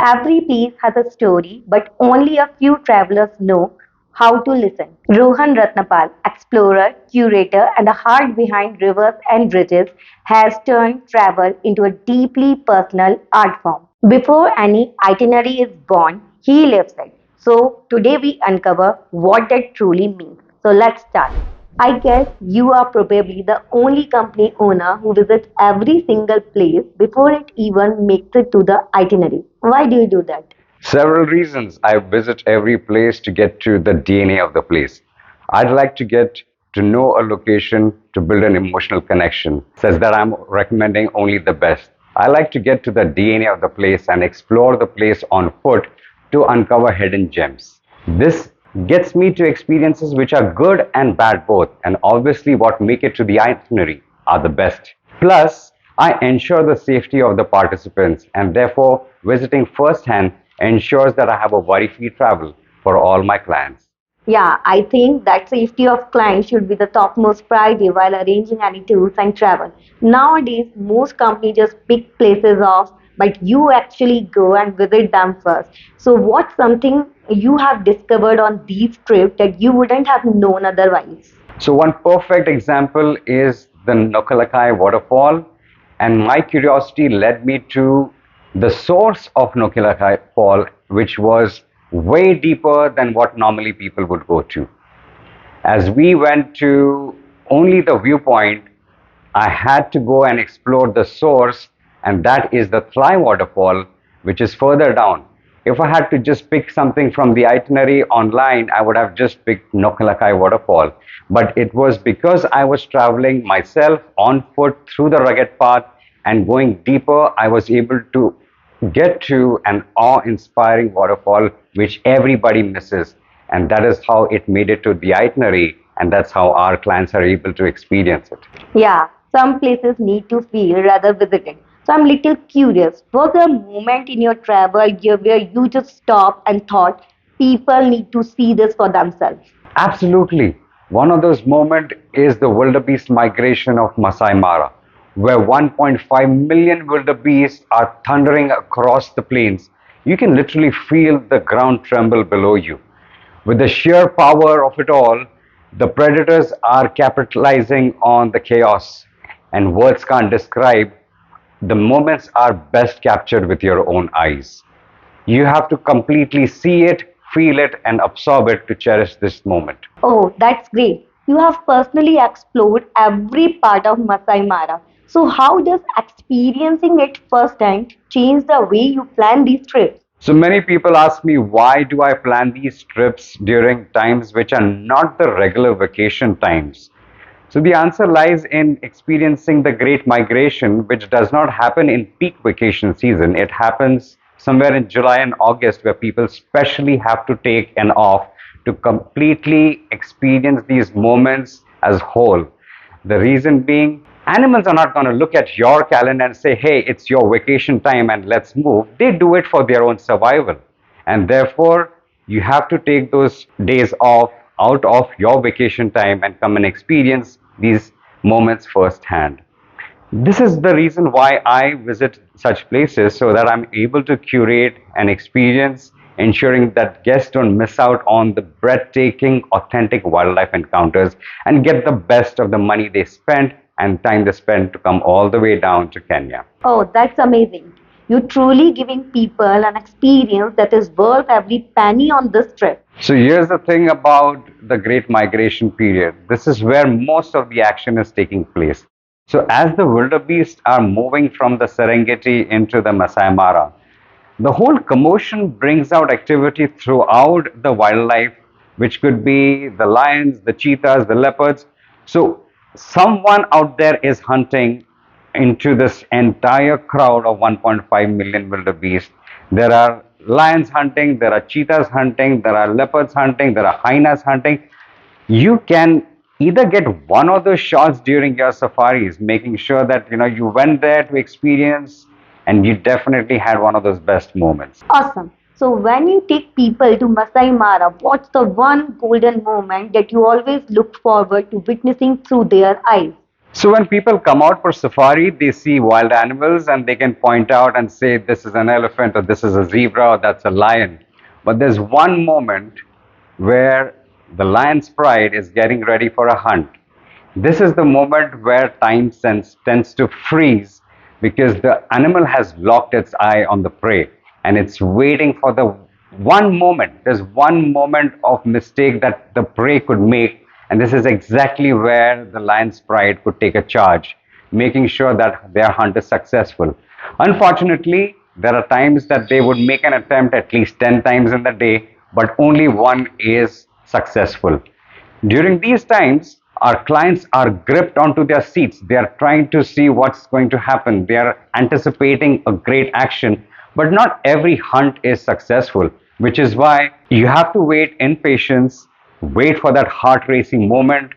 Every place has a story, but only a few travelers know how to listen. Rohan Ratnapal, explorer, curator, and the heart behind rivers and bridges, has turned travel into a deeply personal art form. Before any itinerary is born, he lives it. So today we uncover what that truly means. So let's start. I guess you are probably the only company owner who visits every single place before it even makes it to the itinerary. Why do you do that? Several reasons. I visit every place to get to the DNA of the place. I'd like to get to know a location to build an emotional connection, such that I'm recommending only the best. I like to get to the DNA of the place and explore the place on foot to uncover hidden gems. This gets me to experiences which are good and bad both, and obviously what make it to the itinerary are the best. Plus, I ensure the safety of the participants, and therefore visiting firsthand ensures that I have a worry-free travel for all my clients. Yeah, I think that safety of clients should be the topmost priority while arranging any tours and travel. Nowadays, most companies just pick places off, but you actually go and visit them first. So, what's something you have discovered on these trips that you wouldn't have known otherwise? So one perfect example is the Nokalakai waterfall, and my curiosity led me to the source of Nokalakai fall, which was way deeper than what normally people would go to. As we went to only the viewpoint, I had to go and explore the source, and that is the Fly waterfall, which is further down. If I had to just pick something from the itinerary online, I would have just picked Nokalakai waterfall. But it was because I was traveling myself on foot through the rugged path and going deeper, I was able to get to an awe-inspiring waterfall which everybody misses. And that is how it made it to the itinerary, and that's how our clients are able to experience it. Yeah, some places need to feel rather visited. So I'm little curious. Was there a moment in your travel where you just stopped and thought people need to see this for themselves? Absolutely. One of those moments is the wildebeest migration of Maasai Mara, where 1.5 million wildebeest are thundering across the plains. You can literally feel the ground tremble below you. With the sheer power of it all, the predators are capitalizing on the chaos, and words can't describe. The moments are best captured with your own eyes. You have to completely see it, feel it, and absorb it to cherish this moment. Oh, that's great. You have personally explored every part of Masai Mara. So how does experiencing it firsthand change the way you plan these trips? So many people ask me, why do I plan these trips during times which are not the regular vacation times? So the answer lies in experiencing the Great Migration, which does not happen in peak vacation season. It happens somewhere in July and August, where people specially have to take an off to completely experience these moments as whole. The reason being, animals are not going to look at your calendar and say, hey, it's your vacation time and let's move. They do it for their own survival. And therefore, you have to take those days off out of your vacation time and come and experience these moments firsthand. This is the reason why I visit such places, so that I'm able to curate an experience, ensuring that guests don't miss out on the breathtaking, authentic wildlife encounters and get the best of the money they spent and time they spent to come all the way down to Kenya. Oh, that's amazing. You're truly giving people an experience that is worth every penny on this trip. So here's the thing about the Great Migration period. This is where most of the action is taking place. So as the wildebeest are moving from the Serengeti into the Masai Mara, the whole commotion brings out activity throughout the wildlife, which could be the lions, the cheetahs, the leopards. So someone out there is hunting into this entire crowd of 1.5 million wildebeest. There are lions hunting, there are cheetahs hunting, there are leopards hunting, there are hyenas hunting. You can either get one of those shots during your safaris, making sure that you went there to experience, and you definitely had one of those best moments. Awesome. So when you take people to Masai Mara, what's the one golden moment that you always look forward to witnessing through their eyes? So when people come out for safari, they see wild animals and they can point out and say, this is an elephant, or this is a zebra, or that's a lion. But there's one moment where the lion's pride is getting ready for a hunt. This is the moment where time sense tends to freeze because the animal has locked its eye on the prey and it's waiting for the one moment. There's one moment of mistake that the prey could make, and this is exactly where the lion's pride could take a charge, making sure that their hunt is successful. Unfortunately, there are times that they would make an attempt at least 10 times in the day, but only one is successful. During these times, our clients are gripped onto their seats. They are trying to see what's going to happen. They are anticipating a great action, but not every hunt is successful, which is why you have to wait in patience, wait for that heart racing moment.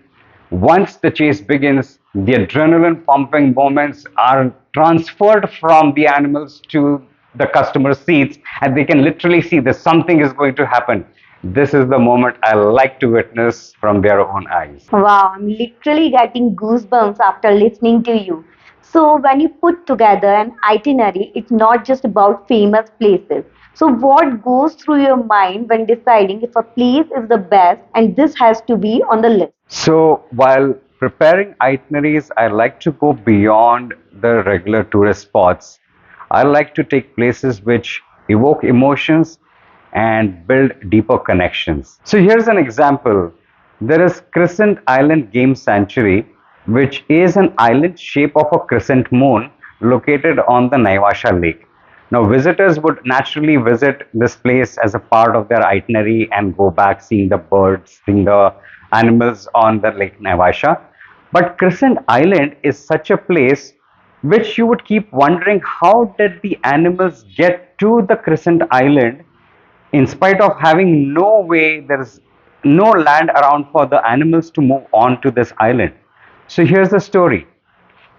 Once the chase begins, the adrenaline pumping moments are transferred from the animals to the customer seats, and they can literally see that something is going to happen. This is the moment I like to witness from their own eyes. Wow, I'm literally getting goosebumps after listening to you. So, when you put together an itinerary, it's not just about famous places. So, what goes through your mind when deciding if a place is the best and this has to be on the list? So, while preparing itineraries, I like to go beyond the regular tourist spots. I like to take places which evoke emotions and build deeper connections. So, here's an example. There is Crescent Island Game Sanctuary, which is an island shape of a crescent moon located on the Naivasha Lake. Now, visitors would naturally visit this place as a part of their itinerary and go back seeing the birds, seeing the animals on the Lake Naivasha. But Crescent Island is such a place which you would keep wondering, how did the animals get to the Crescent Island in spite of having no way, there's no land around for the animals to move on to this island. So here's the story.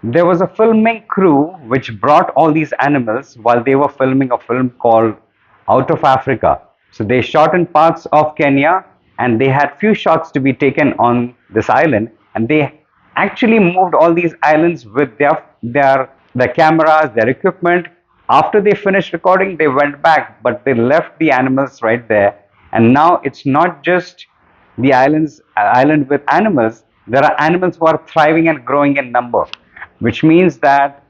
There was a filming crew which brought all these animals while they were filming a film called Out of Africa. So they shot in parts of Kenya and they had few shots to be taken on this island, and they actually moved all these islands with their cameras, their equipment. After they finished recording, they went back, but they left the animals right there. And now it's not just the island with animals. There are animals who are thriving and growing in number, which means that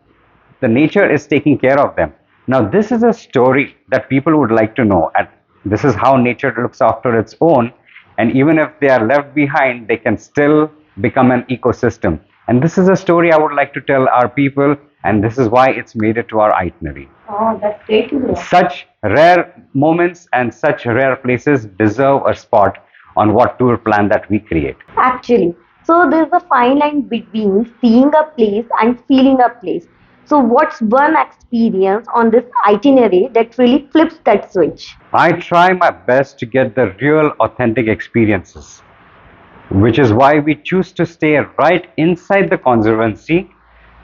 the nature is taking care of them. Now, this is a story that people would like to know, and this is how nature looks after its own. And even if they are left behind, they can still become an ecosystem. And this is a story I would like to tell our people, and this is why it's made it to our itinerary. Oh, that's great to hear. Such rare moments and such rare places deserve a spot on what tour plan that we create. Actually, so there's a fine line between seeing a place and feeling a place. So, what's one experience on this itinerary that really flips that switch? I try my best to get the real, authentic experiences, which is why we choose to stay right inside the conservancy,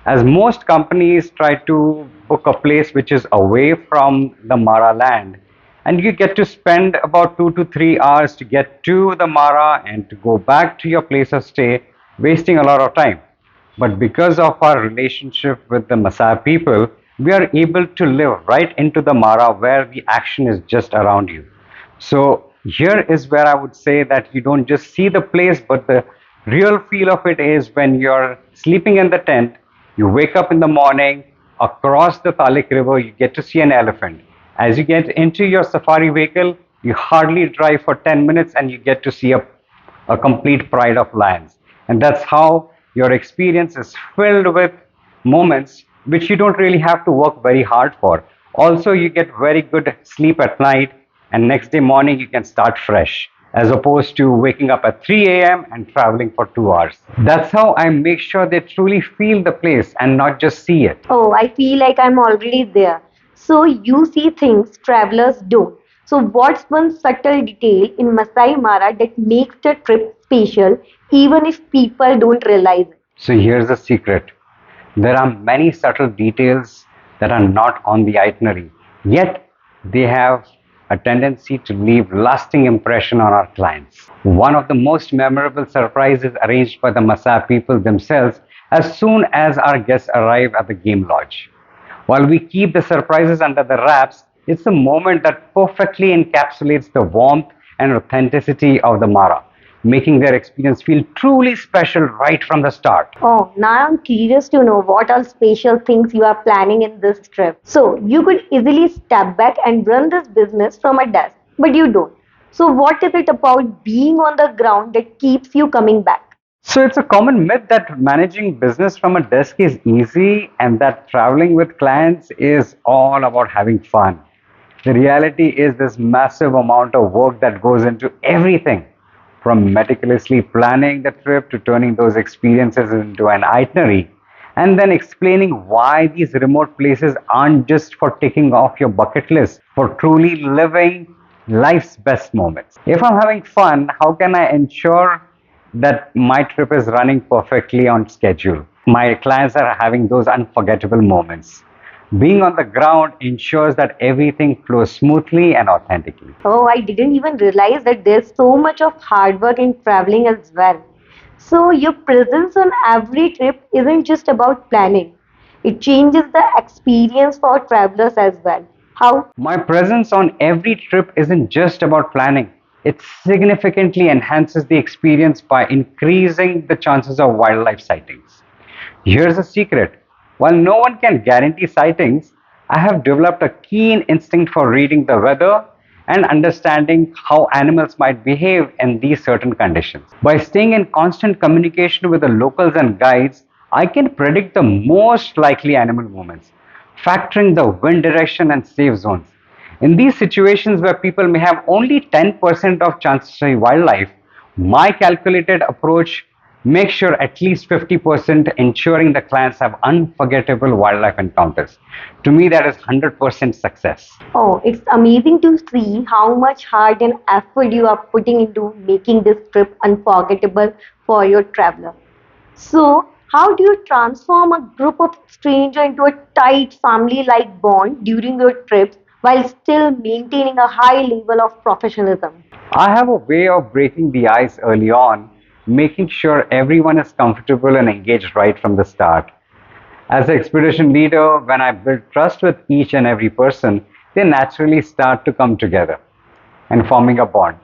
as most companies try to book a place which is away from the Mara land, and you get to spend about 2 to 3 hours to get to the Mara and to go back to your place of stay, wasting a lot of time. But because of our relationship with the Maasai people, we are able to live right into the Mara where the action is just around you. So here is where I would say that you don't just see the place, but the real feel of it is when you're sleeping in the tent, you wake up in the morning, across the Talik River, you get to see an elephant. As you get into your safari vehicle, you hardly drive for 10 minutes and you get to see a complete pride of lions. And that's how your experience is filled with moments which you don't really have to work very hard for. Also, you get very good sleep at night, and next day morning you can start fresh, as opposed to waking up at 3 a.m. and traveling for 2 hours. That's how I make sure they truly feel the place and not just see it. Oh, I feel like I'm already there. So, you see things travelers don't. So, what's one subtle detail in Masai Mara that makes the trip special, even if people don't realize it? So here's the secret. There are many subtle details that are not on the itinerary, yet they have a tendency to leave lasting impression on our clients. One of the most memorable surprises arranged by the Maasai people themselves as soon as our guests arrive at the game lodge. While we keep the surprises under the wraps, it's a moment that perfectly encapsulates the warmth and authenticity of the Mara, making their experience feel truly special right from the start. Oh, now I'm curious to know what all special things you are planning in this trip. So, you could easily step back and run this business from a desk, but you don't. So, what is it about being on the ground that keeps you coming back? So it's a common myth that managing business from a desk is easy and that traveling with clients is all about having fun. The reality is this massive amount of work that goes into everything from meticulously planning the trip to turning those experiences into an itinerary and then explaining why these remote places aren't just for ticking off your bucket list, for truly living life's best moments. If I'm having fun, how can I ensure that my trip is running perfectly on schedule? My clients are having those unforgettable moments. Being on the ground ensures that everything flows smoothly and authentically. Oh, I didn't even realize that there's so much of hard work in traveling as well. So, your presence on every trip isn't just about planning, it changes the experience for travelers as well. How? My presence on every trip isn't just about planning, it significantly enhances the experience by increasing the chances of wildlife sightings. Here's a secret: while no one can guarantee sightings, I have developed a keen instinct for reading the weather and understanding how animals might behave in these certain conditions. By staying in constant communication with the locals and guides, I can predict the most likely animal movements, factoring the wind direction and safe zones. In these situations where people may have only 10% of chances to see wildlife, my calculated approach makes sure at least 50%, ensuring the clients have unforgettable wildlife encounters. To me, that is 100% success. Oh, it's amazing to see how much heart and effort you are putting into making this trip unforgettable for your traveler. So, how do you transform a group of strangers into a tight family like bond during your trips while still maintaining a high level of professionalism? I have a way of breaking the ice early on, making sure everyone is comfortable and engaged right from the start. As an expedition leader, when I build trust with each and every person, they naturally start to come together and forming a bond.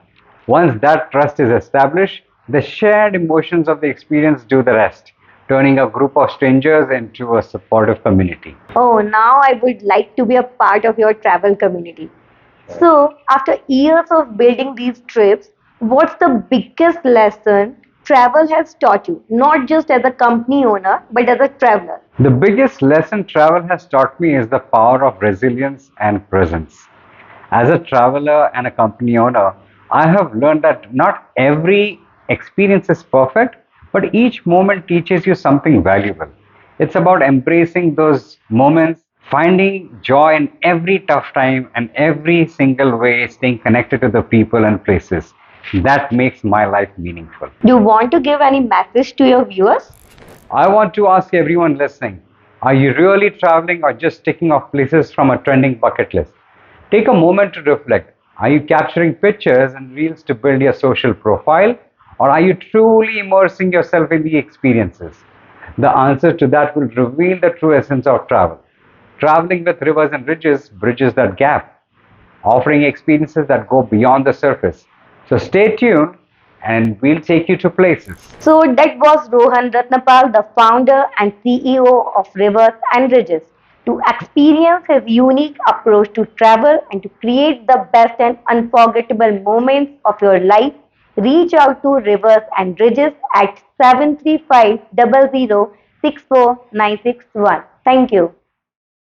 Once that trust is established, the shared emotions of the experience do the rest, turning a group of strangers into a supportive community. Oh, now I would like to be a part of your travel community. So, after years of building these trips, what's the biggest lesson travel has taught you, not just as a company owner, but as a traveler? The biggest lesson travel has taught me is the power of resilience and presence. As a traveler and a company owner, I have learned that not every experience is perfect, but each moment teaches you something valuable. It's about embracing those moments, finding joy in every tough time, and every single way staying connected to the people and places. That makes my life meaningful. Do you want to give any message to your viewers? I want to ask everyone listening, are you really traveling or just ticking off places from a trending bucket list? Take a moment to reflect. Are you capturing pictures and reels to build your social profile? Or are you truly immersing yourself in the experiences? The answer to that will reveal the true essence of travel. Traveling with rivers and ridges bridges that gap, offering experiences that go beyond the surface. So stay tuned and we'll take you to places. So that was Rohan Ratnapal, the founder and CEO of Rivers and Ridges, to experience his unique approach to travel and to create the best and unforgettable moments of your life. Reach out to Rivers and Ridges at 735 00 64961. Thank you.